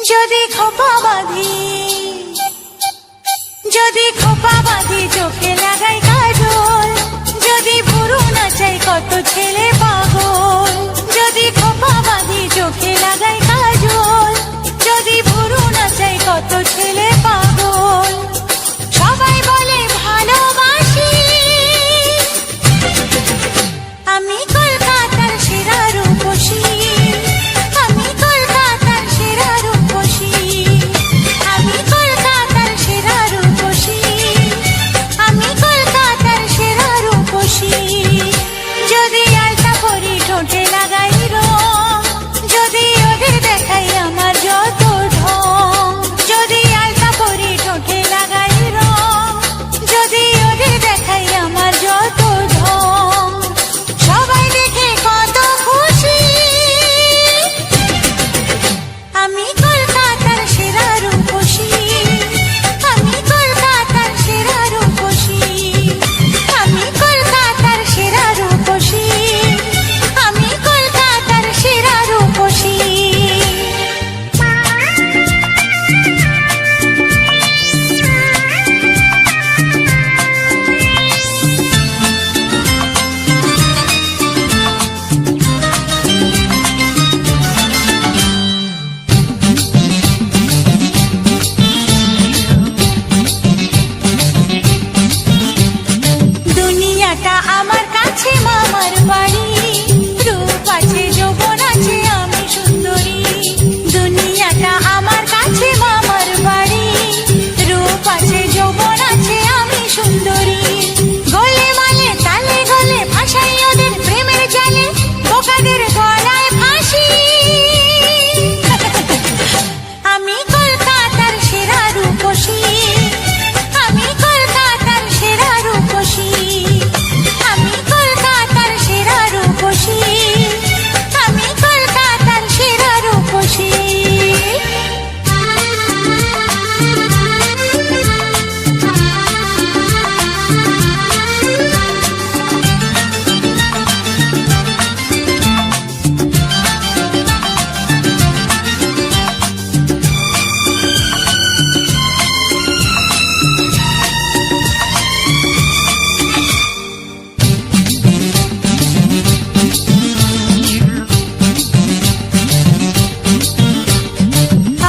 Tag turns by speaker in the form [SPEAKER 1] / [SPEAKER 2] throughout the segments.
[SPEAKER 1] যদি খোপা বাঁধি চোখে লাগাই কাজল, যদি ভুরু নাচাই কত ছেলে পাগল। যদি খোপা বাঁধি চোখে লাগাই কাজল, যদি ভুরু নাচাই কত ছেলে পাগল। সবাই বলে ভালোবাসি, আমি কলকাতার সেরা রূপসী, আমি কলকাতার সেরা রূপসী, আমি কলকাতার সেরা রূপসী, আমি কলকাতার সেরা রূপসী। যদি আলতা পরি ঠোঁটে লাগাই রং, যদি ওদের দেখাই আমার যত ঢং। যদি আলতা পরি ঠোঁটে লাগাই রং, যদি ওদের দেখাই আমার যত ঢং। সবাই দেখে কত খুশি, আমি কলকাতার সেরা রূপসী, আমি কলকাতার সেরা রূপসী, আমি কলকাতার সেরা রূপসী, আমি কলকাতার সেরা রূপসী। দুনিয়াটা আমার কাছে মামার বাড়ি, রূপ আছে যৌবন আছে আমি সুন্দরী। দুনিয়াটা আমার কাছে মামার বাড়ি, রূপ আছে যৌবন আছে আমি সুন্দরী। গলে মালে তালে গলে ভাসাই ওদের প্রেমের জালে, বোকাদের গলায় ফাঁসি। আমি কলকাতার সেরা রূপসী, আমি কলকাতার সেরা রূপসী, আমি কলকাতার সেরা রূপসী, আমি কলকাতার সেরা রূপসী।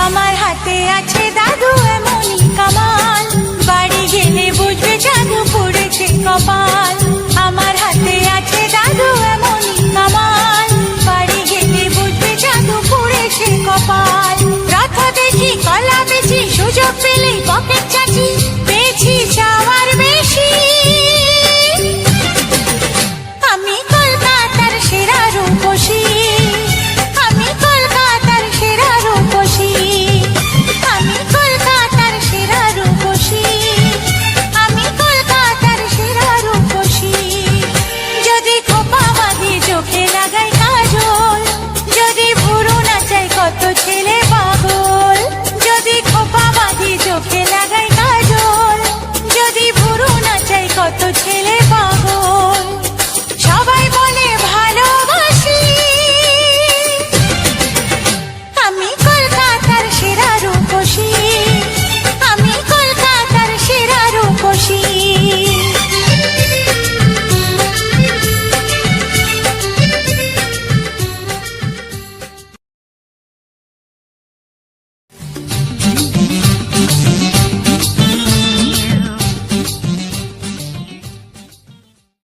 [SPEAKER 1] আমার হাতে আছে দাদু এমনই কামাল, বাড়ি গেলে বুঝবে জাদু পড়েছে কপাল। আমার হাতে আছে দাদু এমনই কামাল, বাড়ি গেলে বুঝবে জাদু পড়েছে কপাল। রথ দেখি কলা বেচি, সুযোগ পেলেই পকেট চাচি, পেয়েছি চাওয়ার